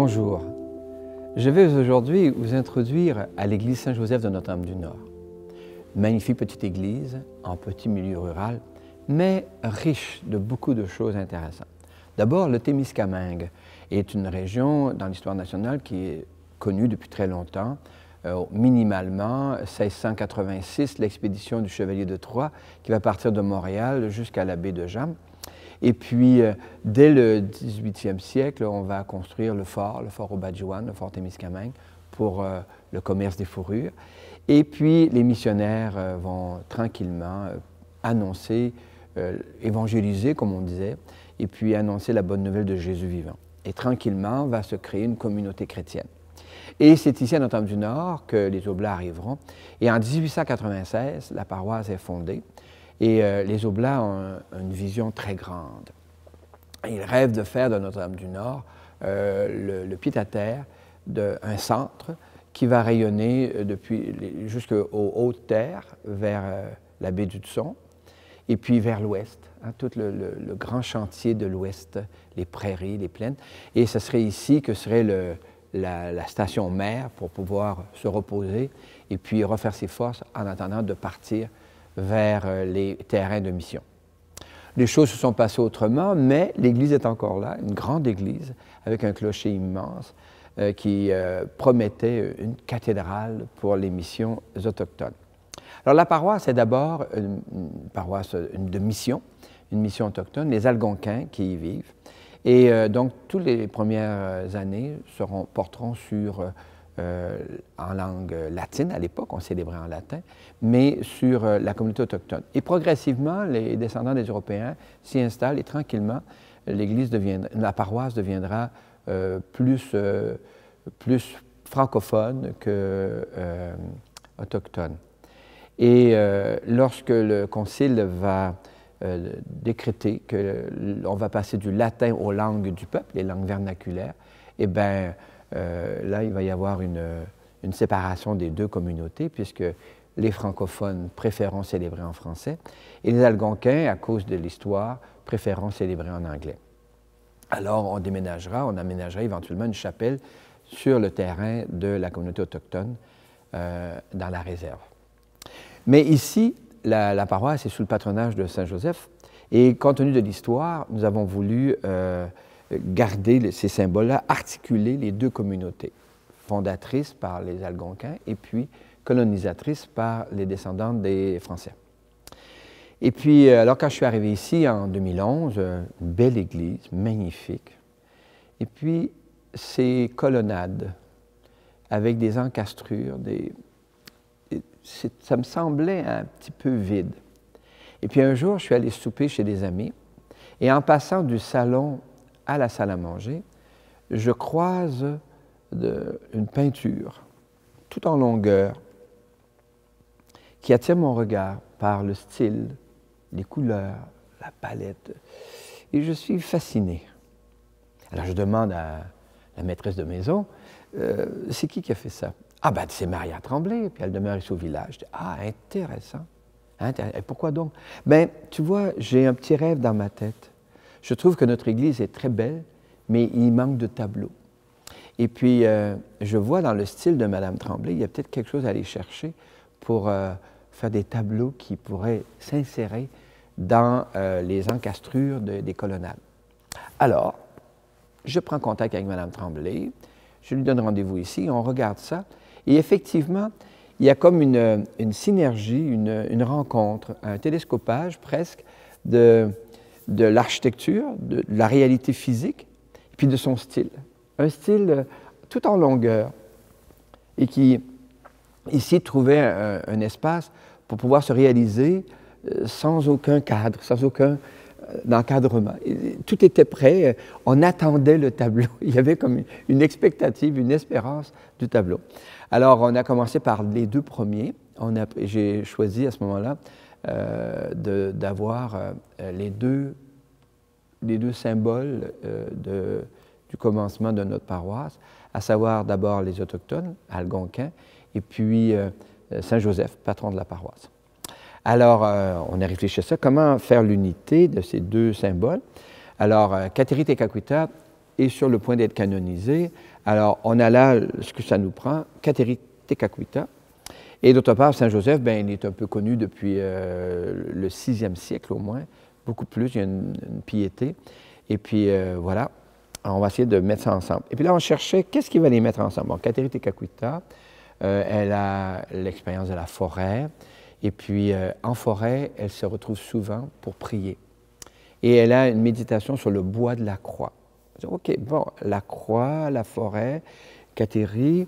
Bonjour, je vais aujourd'hui vous introduire à l'église Saint-Joseph de Notre-Dame-du-Nord. Magnifique petite église, en petit milieu rural, mais riche de beaucoup de choses intéressantes. D'abord, le Témiscamingue est une région dans l'histoire nationale qui est connue depuis très longtemps. Minimalement, 1686, l'expédition du Chevalier de Troyes qui va partir de Montréal jusqu'à la baie de Jammes. Et puis, dès le 18e siècle, on va construire le fort Obadjouan, le fort Témiscamingue, pour le commerce des fourrures. Et puis, les missionnaires vont tranquillement annoncer, évangéliser, comme on disait, et puis annoncer la bonne nouvelle de Jésus vivant. Et tranquillement, va se créer une communauté chrétienne. Et c'est ici à Notre-Dame-du-Nord que les Oblats arriveront. Et en 1896, la paroisse est fondée. Et les Oblats ont une vision très grande. Ils rêvent de faire de Notre-Dame-du-Nord le pied-à-terre d'un centre qui va rayonner jusqu'aux hautes terres, vers la baie d'Hudson, et puis vers l'ouest, tout le grand chantier de l'ouest, les prairies, les plaines. Et ce serait ici que serait la station mère pour pouvoir se reposer et puis refaire ses forces en attendant de partir vers les terrains de mission. Les choses se sont passées autrement, mais l'église est encore là, une grande église avec un clocher immense qui promettait une cathédrale pour les missions autochtones. Alors la paroisse est d'abord une paroisse de mission, une mission autochtone, les Algonquins qui y vivent. Et donc, toutes les premières années porteront sur, en langue latine, à l'époque, on célébrait en latin, mais sur la communauté autochtone. Et progressivement, les descendants des Européens s'y installent et tranquillement, la paroisse deviendra plus francophone que autochtone. Et lorsque le concile va décréter qu'on va passer du latin aux langues du peuple, les langues vernaculaires, eh bien, là, il va y avoir une séparation des deux communautés, puisque les francophones préféreront célébrer en français, et les Algonquins, à cause de l'histoire, préféreront célébrer en anglais. Alors, on aménagera éventuellement une chapelle sur le terrain de la communauté autochtone, dans la réserve. Mais ici, la paroisse est sous le patronage de Saint-Joseph, et compte tenu de l'histoire, nous avons voulu garder ces symboles-là, articuler les deux communautés, fondatrices par les Algonquins et puis colonisatrices par les descendants des Français. Et puis, alors quand je suis arrivé ici en 2011, une belle église, magnifique, et puis ces colonnades avec des encastrures, ça me semblait un petit peu vide. Et puis un jour, je suis allé souper chez des amis, et en passant du salon à la salle à manger, je croise une peinture, tout en longueur, qui attire mon regard par le style, les couleurs, la palette, et je suis fasciné. Alors je demande à la maîtresse de maison, c'est qui a fait ça? Ah ben c'est Maria Tremblay, puis elle demeure ici au village. Je dis, ah, intéressant. Et pourquoi donc? Ben tu vois, j'ai un petit rêve dans ma tête. Je trouve que notre église est très belle, mais il manque de tableaux. Et puis, je vois dans le style de Mme Tremblay, il y a peut-être quelque chose à aller chercher pour faire des tableaux qui pourraient s'insérer dans les encastrures des colonnades. Alors, je prends contact avec Mme Tremblay, je lui donne rendez-vous ici, on regarde ça, et effectivement, il y a comme une synergie, une rencontre, un télescopage presque de l'architecture, de la réalité physique, et puis de son style. Un style tout en longueur, et qui, ici, trouvait un espace pour pouvoir se réaliser sans aucun cadre, sans aucun d'encadrement. Tout était prêt, on attendait le tableau. Il y avait comme une expectative, une espérance du tableau. Alors, on a commencé par les deux premiers. J'ai choisi à ce moment-là d'avoir les deux symboles du commencement de notre paroisse, à savoir d'abord les Autochtones, Algonquins, et puis Saint-Joseph, patron de la paroisse. Alors, on a réfléchi à ça, comment faire l'unité de ces deux symboles. Alors, Kateri Tekakwitha est sur le point d'être canonisé. Alors, on a là ce que ça nous prend, Kateri Tekakwitha. Et d'autre part, Saint Joseph, ben, il est un peu connu depuis le 6e siècle au moins, beaucoup plus, il y a une piété. Et puis voilà, alors, on va essayer de mettre ça ensemble. Et puis là, on cherchait qu'est-ce qui va les mettre ensemble. Bon, Kateri Tekakwitha, elle a l'expérience de la forêt. Et puis, en forêt, elle se retrouve souvent pour prier. Et elle a une méditation sur le bois de la croix. OK, bon, la croix, la forêt, Kateri,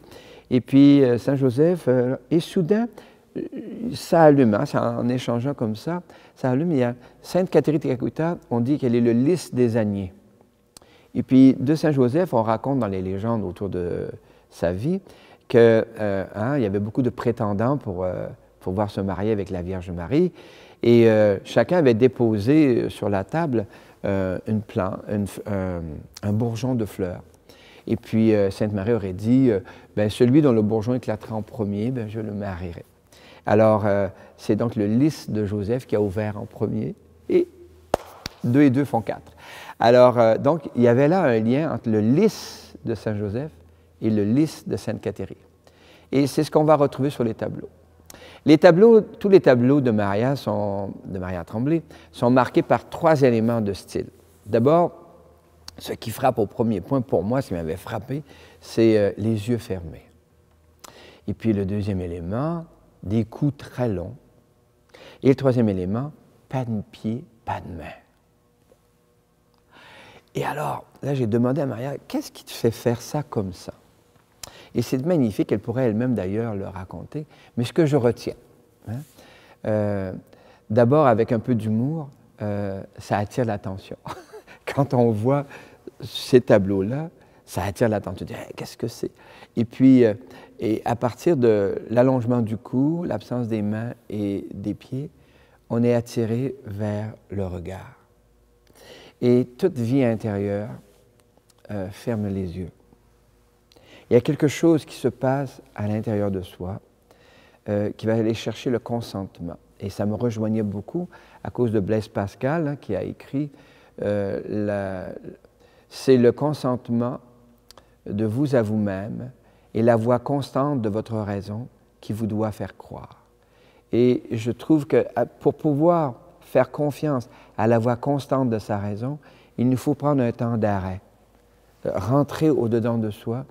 et puis Saint Joseph, et soudain, ça allume, hein, en échangeant comme ça allume. Il y a Sainte Kateri Tekakwitha, on dit qu'elle est le lys des âniers. Et puis, de Saint Joseph, on raconte dans les légendes autour de sa vie qu'il y avait beaucoup de prétendants pour pouvoir se marier avec la Vierge Marie. Et chacun avait déposé sur la table un bourgeon de fleurs. Et puis Sainte Marie aurait dit, ben, celui dont le bourgeon éclatera en premier, ben, je le marierai. Alors, c'est donc le lys de Joseph qui a ouvert en premier, et 2 et 2 font 4. Alors, donc, il y avait là un lien entre le lys de Saint Joseph et le lys de Sainte Kateri. Et c'est ce qu'on va retrouver sur les tableaux. Tous les tableaux de Maria Tremblay sont marqués par 3 éléments de style. D'abord, ce qui frappe au premier point, pour moi, ce qui m'avait frappé, c'est les yeux fermés. Et puis le deuxième élément, des coups très longs. Et le troisième élément, pas de pied, pas de main. Et alors, là, j'ai demandé à Maria, qu'est-ce qui te fait faire ça comme ça? Et c'est magnifique, elle pourrait elle-même d'ailleurs le raconter, mais ce que je retiens, d'abord avec un peu d'humour, ça attire l'attention. Quand on voit ces tableaux-là, ça attire l'attention. Hey, qu'est-ce que c'est? Et puis, et à partir de l'allongement du cou, l'absence des mains et des pieds, on est attiré vers le regard. Et toute vie intérieure ferme les yeux. Il y a quelque chose qui se passe à l'intérieur de soi qui va aller chercher le consentement. Et ça me rejoignait beaucoup à cause de Blaise Pascal, hein, qui a écrit c'est le consentement de vous à vous-même et la voix constante de votre raison qui vous doit faire croire. Et je trouve que pour pouvoir faire confiance à la voix constante de sa raison, il nous faut prendre un temps d'arrêt, rentrer au-dedans de soi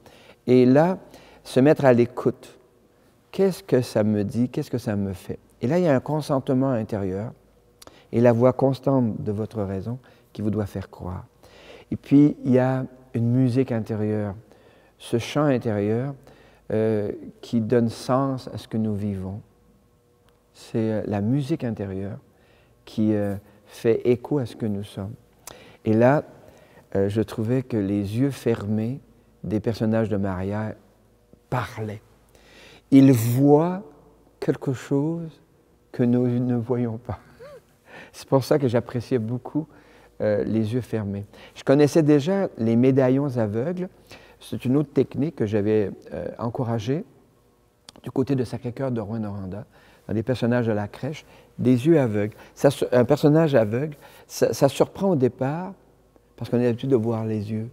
et là, se mettre à l'écoute. Qu'est-ce que ça me dit? Qu'est-ce que ça me fait? Et là, il y a un consentement intérieur et la voix constante de votre raison qui vous doit faire croire. Et puis, il y a une musique intérieure, ce chant intérieur qui donne sens à ce que nous vivons. C'est la musique intérieure qui fait écho à ce que nous sommes. Et là, je trouvais que les yeux fermés des personnages de Maria parlaient. Ils voient quelque chose que nous ne voyons pas. C'est pour ça que j'appréciais beaucoup les yeux fermés. Je connaissais déjà les médaillons aveugles. C'est une autre technique que j'avais encouragée du côté de Sacré-Cœur de Rouyn-Noranda, dans des personnages de la crèche, des yeux aveugles. Un personnage aveugle, ça surprend au départ parce qu'on a l'habitude de voir les yeux.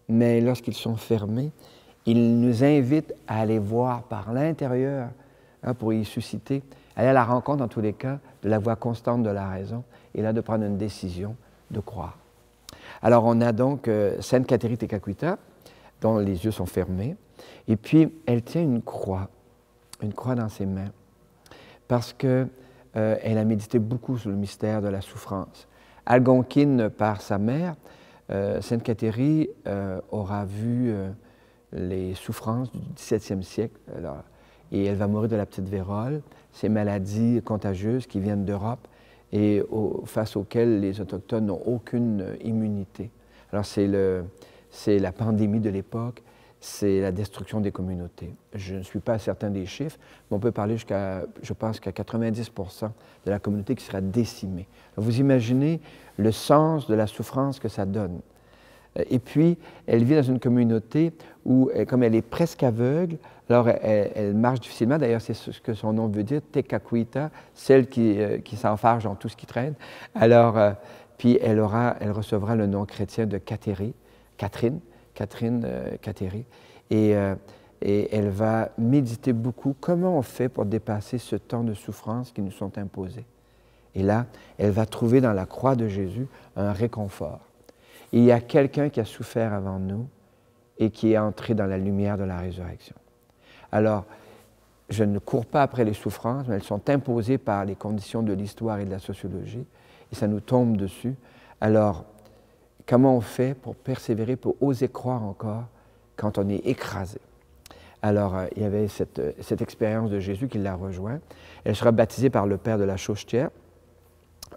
Mais lorsqu'ils sont fermés, ils nous invitent à aller voir par l'intérieur, hein, pour y susciter, aller à la rencontre, en tous les cas, de la voix constante de la raison, et là, de prendre une décision de croire. Alors, on a donc Sainte Kateri Tekakwitha, dont les yeux sont fermés, et puis elle tient une croix dans ses mains, parce qu'elle a médité beaucoup sur le mystère de la souffrance. Algonquine par sa mère, Sainte Kateri aura vu les souffrances du XVIIe siècle, alors, et elle va mourir de la petite vérole, ces maladies contagieuses qui viennent d'Europe et face auxquelles les Autochtones n'ont aucune immunité. Alors c'est la pandémie de l'époque, c'est la destruction des communautés. Je ne suis pas certain des chiffres, mais on peut parler je pense qu'à 90% de la communauté qui sera décimée. Alors, vous imaginez le sens de la souffrance que ça donne. Et puis, elle vit dans une communauté où, comme elle est presque aveugle, alors elle marche difficilement. D'ailleurs, c'est ce que son nom veut dire, Tekakwitha, celle qui s'enfarge dans tout ce qui traîne. Alors, puis elle recevra le nom chrétien de Kateri, Catherine Cathéry, et elle va méditer beaucoup comment on fait pour dépasser ce temps de souffrance qui nous sont imposés. Et là, elle va trouver dans la croix de Jésus un réconfort. Il y a quelqu'un qui a souffert avant nous et qui est entré dans la lumière de la résurrection. Alors, je ne cours pas après les souffrances, mais elles sont imposées par les conditions de l'histoire et de la sociologie, et ça nous tombe dessus. Alors, comment on fait pour persévérer, pour oser croire encore quand on est écrasé? Alors, il y avait cette expérience de Jésus qui l'a rejoint. Elle sera baptisée par le père de la Chauchetière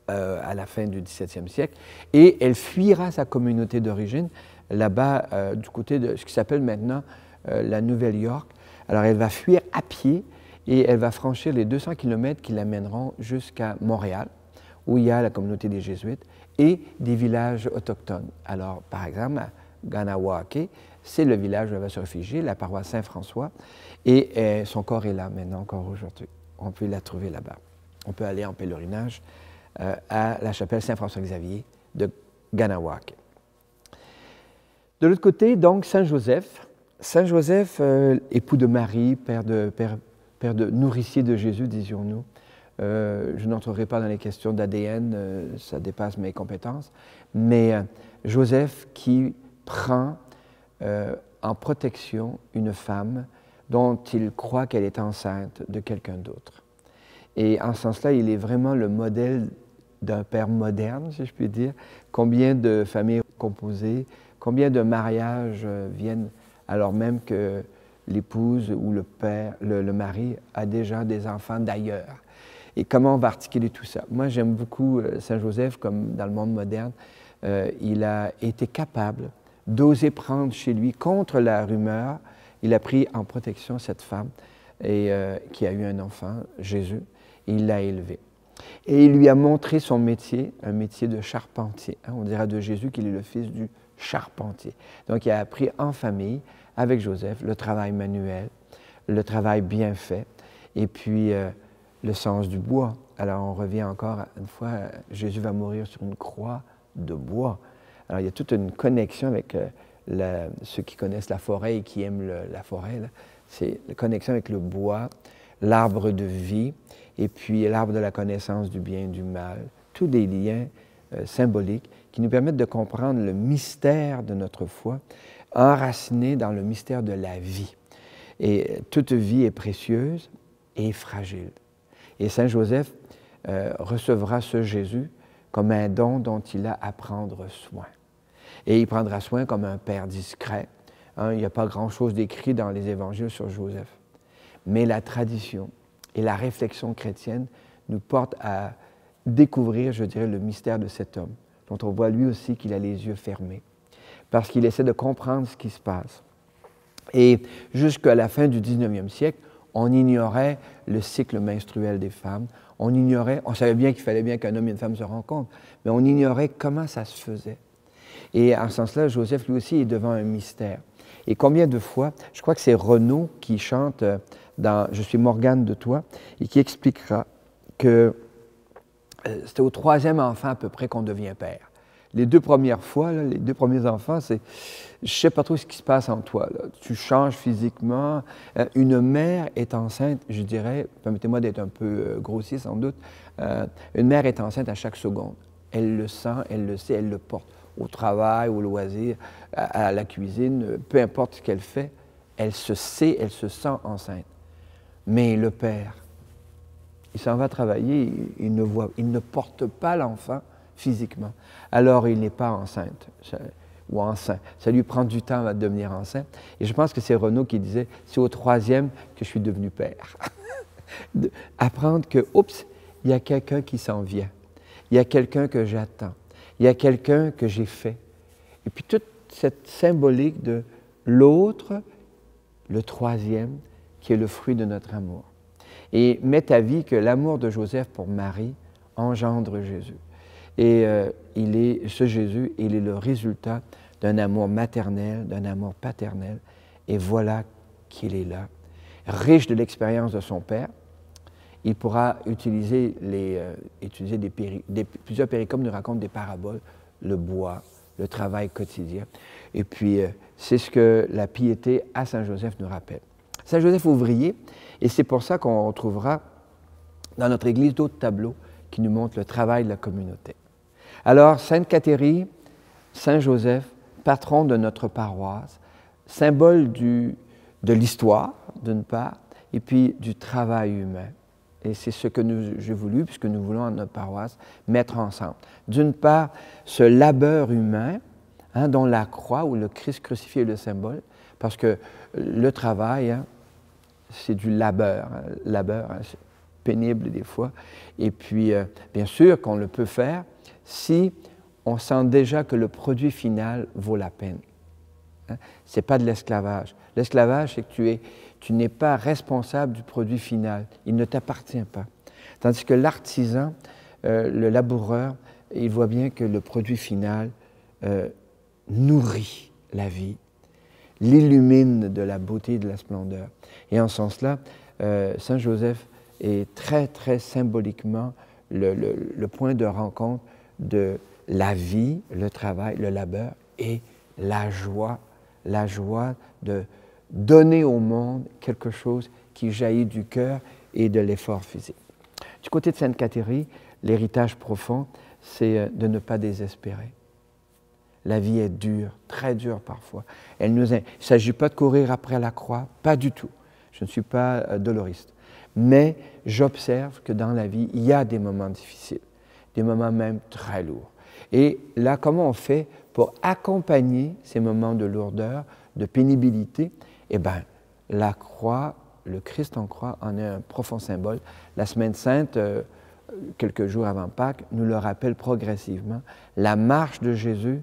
à la fin du XVIIe siècle, et elle fuira sa communauté d'origine là-bas du côté de ce qui s'appelle maintenant la Nouvelle-York. Alors, elle va fuir à pied et elle va franchir les 200 kilomètres qui l'amèneront jusqu'à Montréal, où il y a la communauté des Jésuites et des villages autochtones. Alors, par exemple, à Ganawake, c'est le village où elle va se réfugier, la paroisse Saint-François, et son corps est là maintenant, encore aujourd'hui. On peut la trouver là-bas. On peut aller en pèlerinage à la chapelle Saint-François-Xavier de Ganawake. De l'autre côté, donc, Saint-Joseph. Saint-Joseph, époux de Marie, père de nourricier de Jésus, disions-nous. Je n'entrerai pas dans les questions d'ADN, ça dépasse mes compétences, mais Joseph qui prend en protection une femme dont il croit qu'elle est enceinte de quelqu'un d'autre. Et en ce sens-là, il est vraiment le modèle d'un père moderne, si je puis dire. Combien de familles composées, combien de mariages viennent alors même que l'épouse ou le père, le mari a déjà des enfants d'ailleurs. Et comment on va articuler tout ça? Moi, j'aime beaucoup Saint-Joseph, comme dans le monde moderne. Il a été capable d'oser prendre chez lui, contre la rumeur, il a pris en protection cette femme et, qui a eu un enfant, Jésus, et il l'a élevé. Et il lui a montré son métier, un métier de charpentier. On dira de Jésus qu'il est le fils du charpentier. Donc, il a appris en famille, avec Joseph, le travail manuel, le travail bien fait, et puis le sens du bois. Alors, on revient encore une fois, Jésus va mourir sur une croix de bois. Alors, il y a toute une connexion avec ceux qui connaissent la forêt et qui aiment la forêt. C'est la connexion avec le bois, l'arbre de vie, et puis l'arbre de la connaissance du bien et du mal. Tous des liens symboliques qui nous permettent de comprendre le mystère de notre foi, enraciné dans le mystère de la vie. Et toute vie est précieuse et fragile. Et Saint Joseph recevra ce Jésus comme un don dont il a à prendre soin. Et il prendra soin comme un père discret. Il n'y a pas grand-chose d'écrit dans les évangiles sur Joseph. Mais la tradition et la réflexion chrétienne nous portent à découvrir, je dirais, le mystère de cet homme, dont on voit lui aussi qu'il a les yeux fermés, parce qu'il essaie de comprendre ce qui se passe. Et jusqu'à la fin du 19e siècle, on ignorait le cycle menstruel des femmes, on savait bien qu'il fallait bien qu'un homme et une femme se rencontrent, mais on ignorait comment ça se faisait. Et en ce sens-là, Joseph, lui aussi, est devant un mystère. Et combien de fois, je crois que c'est Renaud qui chante dans « Je suis Morgane de toi » et qui expliquera que c'était au 3e enfant à peu près qu'on devient père. Les 2 premières fois, là, les 2 premiers enfants, c'est « je ne sais pas trop ce qui se passe en toi. Là. Tu changes physiquement. Une mère est enceinte, je dirais, permettez-moi d'être un peu grossier sans doute, une mère est enceinte à chaque seconde. Elle le sent, elle le sait, elle le porte. Au travail, au loisir, à la cuisine, peu importe ce qu'elle fait, elle se sait, elle se sent enceinte. Mais le père, il s'en va travailler, il ne porte pas l'enfant physiquement. Alors, il n'est pas enceinte ou enceint. Ça lui prend du temps à devenir enceinte. Et je pense que c'est Renaud qui disait, c'est au 3e que je suis devenu père. Apprendre que, oups, il y a quelqu'un qui s'en vient. Il y a quelqu'un que j'attends. Il y a quelqu'un que j'ai fait. Et puis toute cette symbolique de l'autre, le 3e, qui est le fruit de notre amour. Et met à vie que l'amour de Joseph pour Marie engendre Jésus. Et ce Jésus, il est le résultat d'un amour maternel, d'un amour paternel. Et voilà qu'il est là, riche de l'expérience de son Père. Il pourra utiliser plusieurs péricopes nous racontent des paraboles, le bois, le travail quotidien. Et puis, c'est ce que la piété à Saint-Joseph nous rappelle. Saint-Joseph ouvrier, et c'est pour ça qu'on retrouvera dans notre Église d'autres tableaux qui nous montrent le travail de la communauté. Alors, Sainte Cathérie, Saint-Joseph, patron de notre paroisse, symbole de l'histoire, d'une part, et puis du travail humain. Et c'est ce que j'ai voulu, puisque nous voulons à notre paroisse, mettre ensemble. D'une part, ce labeur humain, dont la croix ou le Christ crucifié est le symbole, parce que le travail, c'est du labeur. C'est pénible des fois. Et puis, bien sûr qu'on le peut faire si on sent déjà que le produit final vaut la peine. Ce n'est pas de l'esclavage. L'esclavage, c'est que tu n'es pas responsable du produit final. Il ne t'appartient pas. Tandis que l'artisan, le laboureur, il voit bien que le produit final nourrit la vie, l'illumine de la beauté et de la splendeur. Et en ce sens-là, Saint Joseph est très, très symboliquement le point de rencontre de la vie, le travail, le labeur et la joie de donner au monde quelque chose qui jaillit du cœur et de l'effort physique. Du côté de Sainte Cathérie, l'héritage profond, c'est de ne pas désespérer. La vie est dure, très dure parfois. Il ne s'agit pas de courir après la croix, pas du tout. Je ne suis pas doloriste. Mais j'observe que dans la vie, il y a des moments difficiles, des moments même très lourds. Et là, comment on fait pour accompagner ces moments de lourdeur, de pénibilité? Eh bien, la croix, le Christ en croix en est un profond symbole. La Semaine Sainte, quelques jours avant Pâques, nous le rappelle progressivement. La marche de Jésus,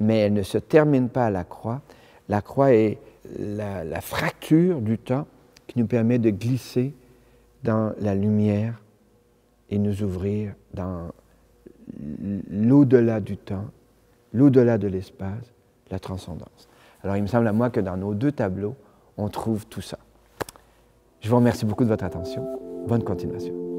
mais elle ne se termine pas à la croix. La croix est la fracture du temps qui nous permet de glisser dans la lumière et nous ouvrir dans l'au-delà du temps, l'au-delà de l'espace, la transcendance. Alors, il me semble à moi que dans nos deux tableaux, on trouve tout ça. Je vous remercie beaucoup de votre attention. Bonne continuation.